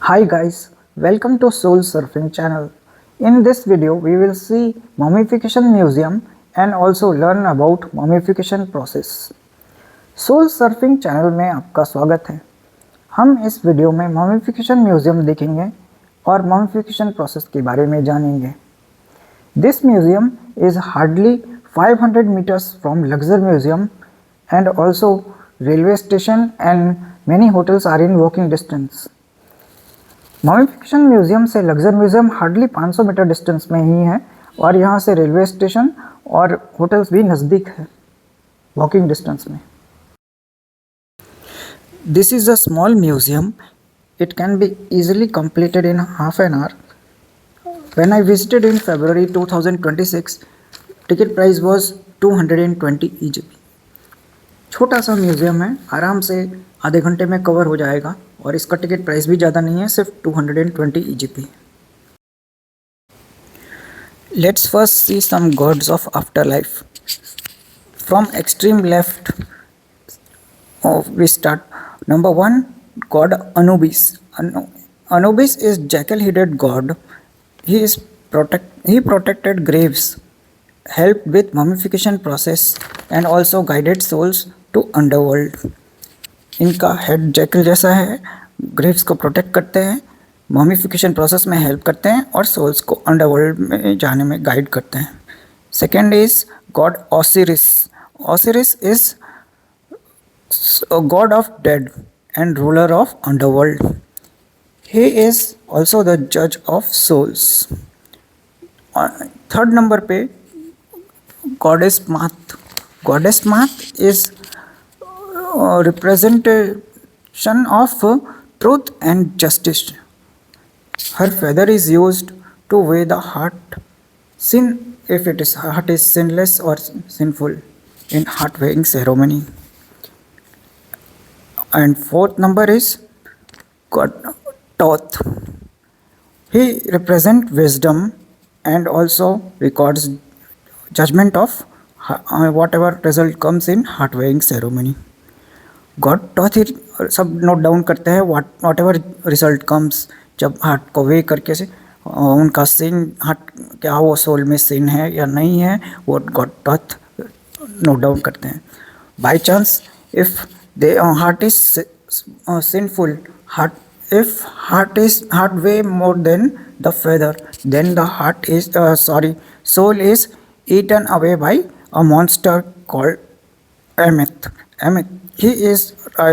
Hi guys, welcome to Soul Surfing channel. In this video we will see mummification museum and also learn about mummification process. Soul surfing channel में आपका स्वागत है। हम इस video में mummification museum देखेंगे और ममिफिकेशन प्रोसेस के बारे में जानेंगे। This museum is hardly 500 meters from Luxor Museum and also railway station and many hotels are in walking distance. Mummification museum से लग्जर म्यूजियम हार्डली 500 मीटर डिस्टेंस में ही है और यहाँ से रेलवे स्टेशन और होटल्स भी नज़दीक है वॉकिंग डिस्टेंस में। This is a small museum, it can be easily completed in half an hour. When I visited in February 2026, ticket price was 220 EGP. छोटा सा म्यूज़ियम है, आराम से आधे घंटे में कवर हो जाएगा और इसका टिकट प्राइस भी ज़्यादा नहीं है, सिर्फ 220 EGP। Let's first see some gods of after life. From extreme left we start. Number 1, god Anubis. Anubis is jackal-headed god. He protected graves, helped with mummification process and also guided souls to underworld. इनका head jackal जैसा है, Graves को protect करते हैं, mummification process में help करते हैं और सोल्स को अंडरवर्ल्ड में जाने में गाइड करते हैं। Second is God Osiris. Osiris is God of dead and ruler of underworld. He is also the जज ऑफ सोल्स. थर्ड नंबर पे गॉडेस मात. गॉडेस मात is representation of truth and justice. Her feather is used to weigh the heart, sin if it is heart is sinless or sinful in heart weighing ceremony. And fourth number is God Thoth. He represents wisdom and also records judgment of whatever result comes in heart weighing ceremony. God Thoth ही सब note down करते हैं whatever result comes, जब heart को weigh करके से उनका सिन heart क्या वो सोल में सिन है या नहीं है वो गॉड टॉथ नोट डाउन करते हैं. By chance if the heart is sinful, heart weigh more than the feather, then the heart is soul is eaten away by a monster called Ameth.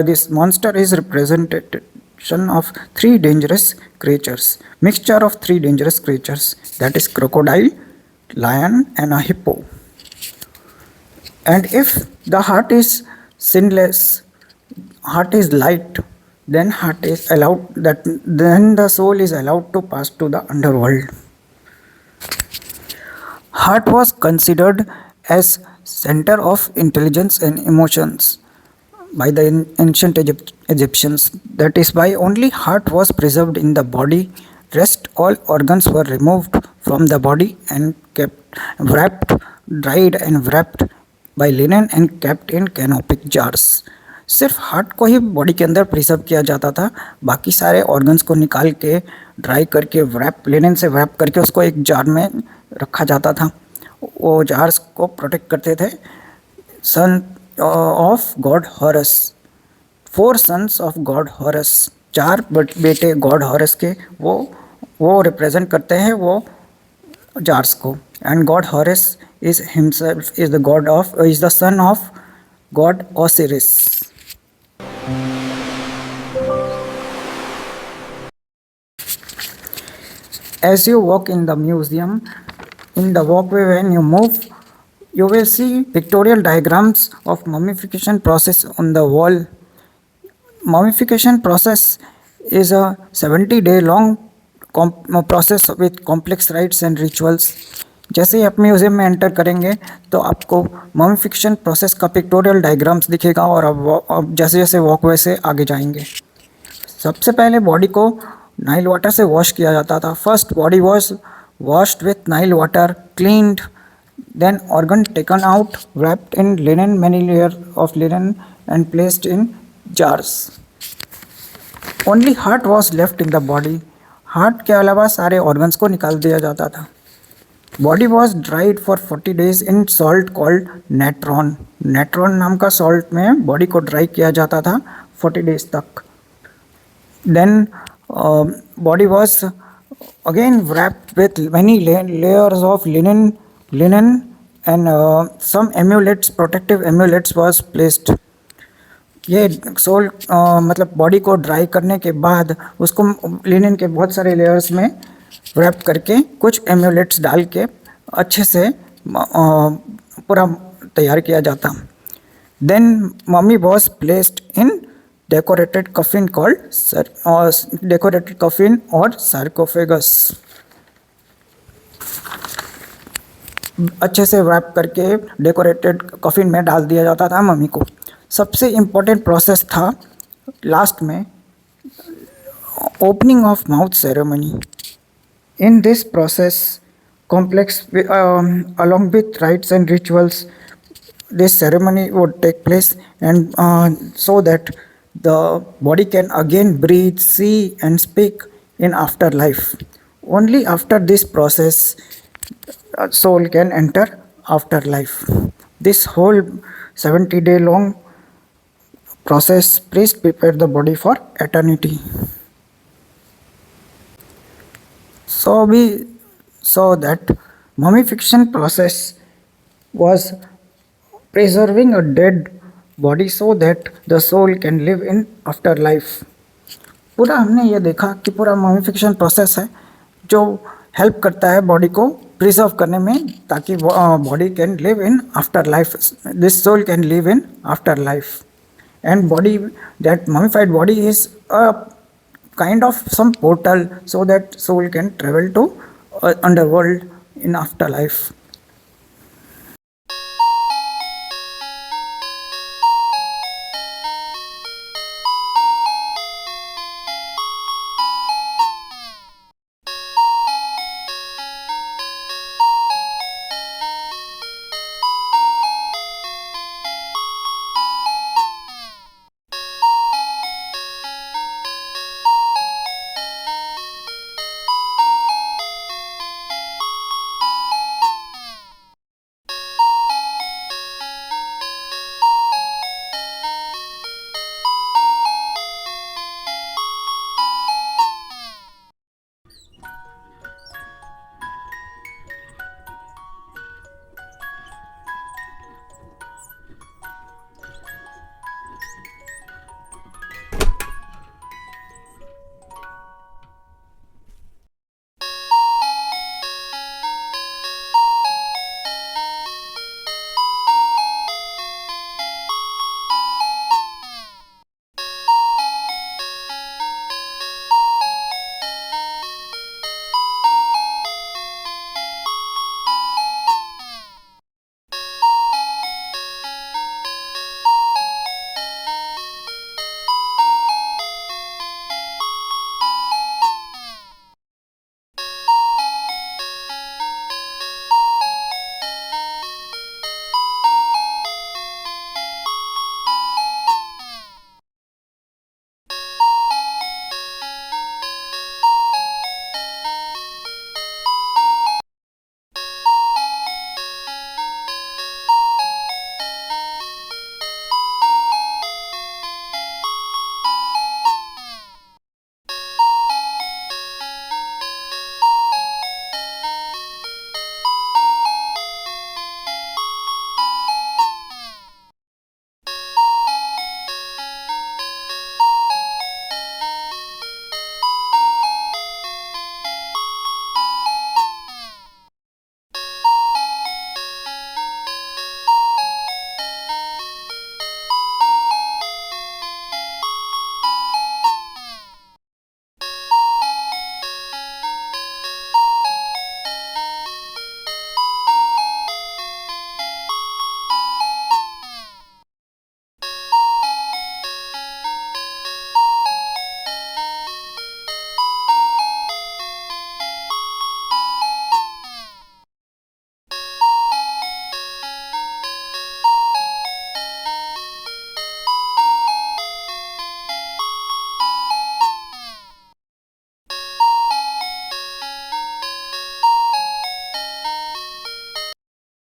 This monster is representation of three dangerous creatures, mixture of three dangerous creatures, that is crocodile, lion and a hippo. And if the heart is sinless, heart is light, then the soul is allowed to pass to the underworld. Heart was considered as center of intelligence and emotions by the ancient Egyptians. That is why only heart was preserved in the body. Rest all organs were removed from the body and dried and wrapped by linen and kept in canopic jars. सिर्फ heart को ही body के अंदर preserve किया जाता था, बाकी सारे organs को निकाल के ड्राई करके लिनेन से वैप करके उसको एक जार में रखा जाता था. वो जार्स को प्रोटेक्ट करते थे. Son of god Horus, 4 sons of god Horus, 4 बेटे गॉड हॉरस के, वो रिप्रेजेंट करते हैं वो जार्स को. And God harrows is himself is the sun of God Osiris. As you walk in the museum, in the walkway when you move, you will see pictorial diagrams of mummification process on the wall. Mummification process is a 70-day long process with complex rites and rituals. जैसे ही आप museum में enter करेंगे तो आपको mummification process का pictorial diagrams दिखेगा और अब जैसे जैसे वॉकवे से आगे जाएंगे. सबसे पहले बॉडी को नाइल वाटर से वॉश किया जाता था. First body wash washed with Nile water, cleaned, then organ taken out, wrapped in linen, many layers of linen and placed in jars. Only heart was left in the body. Heart के अलावा सारे organs को निकाल दिया जाता था। Body was dried for 40 days in salt called Natron. Natron नाम का सॉल्ट में बॉडी को ड्राई किया जाता था 40 days तक। Then body was again wrapped with many layers of linen and some amulets, protective amulets was placed। ये soul मतलब बॉडी को ड्राई करने के बाद उसको लिनन के बहुत सारे लेयर्स में रैप करके कुछ एम्यूलेट्स डाल के अच्छे से पूरा तैयार किया जाता। Then mummy was placed in decorated coffin called decorated coffin और सार्कोफेगस। अच्छे से रैप करके डेकोरेटेड कफिन में डाल दिया जाता था मम्मी को। सबसे इम्पोर्टेंट प्रोसेस था लास्ट में opening of mouth ceremony. In this process complex along with rites and rituals, this ceremony would take place and so that the body can again breathe, see and speak in afterlife. Only after this process soul can enter afterlife. This whole 70-day long process priest prepare the body for eternity. So we saw that mummification process was preserving a dead body so that the soul can live in afterlife. पूरा हमने ये देखा कि पूरा mummification process है जो help करता है बॉडी को प्रिजर्व करने में ताकि body can live in afterlife, this soul can live in afterlife. And body, that mummified body is a kind of some portal so that soul can travel to underworld in afterlife.